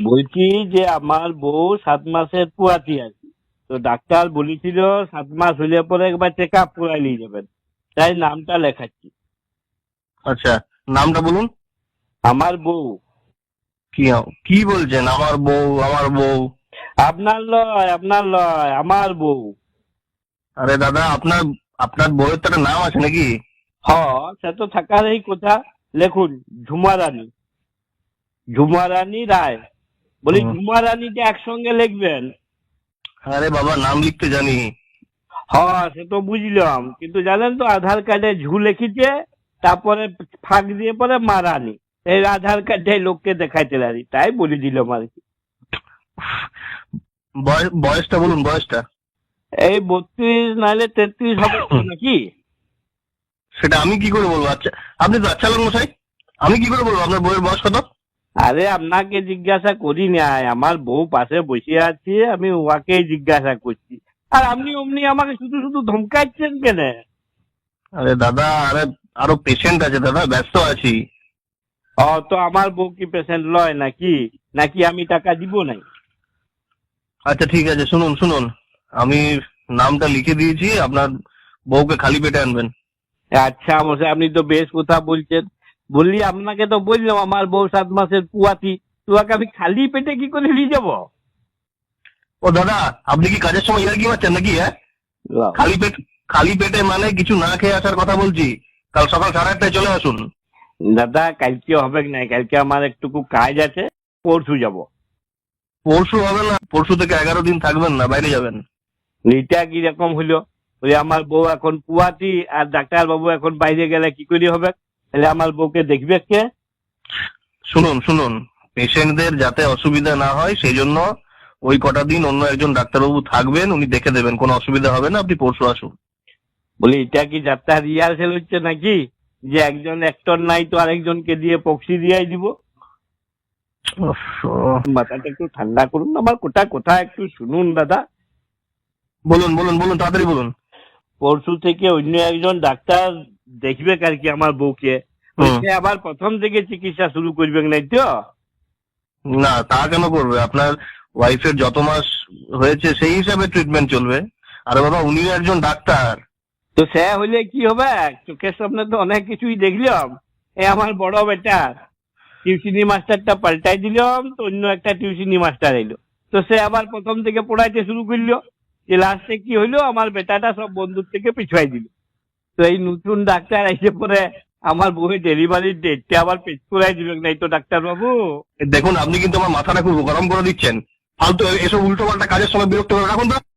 বলছি যে আমার বউ 7 মাসের পুয়াতি আছে, তো ডাক্তার বলেছিল 7 মাস হলে পরে একবার চেক আপ করাই নিয়ে যাবেন, তাই নামটা লেখাচ্ছি। আচ্ছা, নামটা বলুন। আমার বউ। কি কি বলছেন? আমার বউ, আমার বউ? আপনার লয় আমার বউ। আরে দাদা, আপনার আপনার বউয়ের তো একটা নাম আছে নাকি? হ, সে তো থাকারই কথা। লেখুন, ঝুমারানী। ঝুমারানী রায়। বলি হুম। ঝুমারানীটা একসঙ্গে লিখবেন। আরে বাবা, নাম লিখতে জানি। হ্যাঁ, সে তো বুঝলাম, কিন্তু জানেন তো আধার কার্ডে ঝু লিখেছে, তারপরে ফাঁক দিয়ে পরে মারানি। এই আধার কার্ডটাই লোককে দেখাইতে পারি, তাই বলে দিলাম আর কি। বয়সটা বলুন, বয়সটা। এই 32 নাহলে 33 হবে তো নাকি? সেটা আমি কি করে বলবো? আচ্ছা, আপনি তো আচ্ছা লোক মশাই, আমি কি করে বলবো আপনার বউয়ের বয়স কত? আরে আপনাকে জিজ্ঞাসা করি নাই, আমার বউ পাশে বসে আছে, আমি ওয়াকেই জিজ্ঞাসা করছি। আর আপনি অমনি আমাকে শুধু শুধু ধমকাচ্ছেন কেন? আরে দাদা, আরে আরো পেশেন্ট আছে দাদা, ব্যস্ত আছি। তো আমার বউ কি পেশেন্ট লয় নাকি? নাকি আমি টাকা দিব নাই? আচ্ছা ঠিক আছে, শুনুন শুনুন, আমি নামটা লিখে দিয়েছি, আপনার বউকে খালি পেটে আনবেন। আচ্ছা মশাই, আপনি তো বেশ কথা বলছেন। বললি আপনাকে তো বললাম আমার বউ 7 মাসের পুয়াতি, তোমাকে আমি খালি পেটে কি করে নিয়ে যাবো? ও দাদা, আপনি কি কাজের সময় ইয়ার্কি মারছেন নাকি? হ্যাঁ, খালি পেট, খালি পেটে মানে কিছু না খেয়ে আসার কথা বলছি। কাল সকাল 8:30টায় চলে আসুন। দাদা কালকে হবে না, কালকে আমার একটুকু কাজ আছে, পরশু যাব। পরশু হবে না? পরশু থেকে 11 দিন থাকবেন না, বাইরে যাবেন। এটা কিরকম হইলো? বলি আমার বউ এখন পুয়াতি আর ডাক্তার বাবু এখন বাইরে গেলে কি করে হবে? তাহলে আমার বউকে দেখবে কে? শুনুন শুনুন, পেশেন্টদের যাতে অসুবিধা না হয় সেই জন্য ওই কটা দিন অন্য একজন ডাক্তারবাবু থাকবেন, উনি দেখে দেবেন, কোনো অসুবিধা হবে না, আপনি পরশু আসুন। বলি এটা কি যাত্রা রিহার্সেল হচ্ছে নাকি, যে একজন অ্যাক্টর নাই তো আরেকজনকে দিয়ে পক্সি দিয়াই দিব? উফ, মাথাটা একটু ঠান্ডা করুন, আমার কথা একটু শুনুন দাদা। বলুন বলুন বলুন, তাড়াতাড়ি বলুন। পরশু থেকে অন্য একজন ডাক্তার দেখবে আর কি আমার বউকে। হুম। সে আবার প্রথম থেকে চিকিৎসা শুরু করবে নাই তো? না, তা কেন করবে? আপনার ওয়াইফের যত মাস হয়েছে সেই হিসাবে ট্রিটমেন্ট চলবে। আরে বাবা, উনিও একজন ডাক্তার। তো সে হইলে কি হবে? চোখের সামনে তো অনেক কিছুই দেখলাম। আমার বড় বেটা টিউশনি মাস্টারটা পাল্টাই দিলাম, তো অন্য একটা টিউশনি মাস্টার এলো। তো সে আবার প্রথম থেকে পড়াইতে শুরু করলো। যে লাস্টে কি হইলো, আমার বেটাটা সব বন্ধুর থেকে পিছুয়াই দিল। তো এই নতুন ডাক্তার এসে পরে আমার বউয়ের ডেলিভারির ডেটটা আবার পেছ করাই দিল নাই তো ডাক্তার বাবু। দেখুন, আপনি কিন্তু আমার মাথাটা খুব গরম করে দিচ্ছেন। ফালতু এসব উল্টো পাল্টা কাজের সময় বিরক্ত করে রাখুন তো।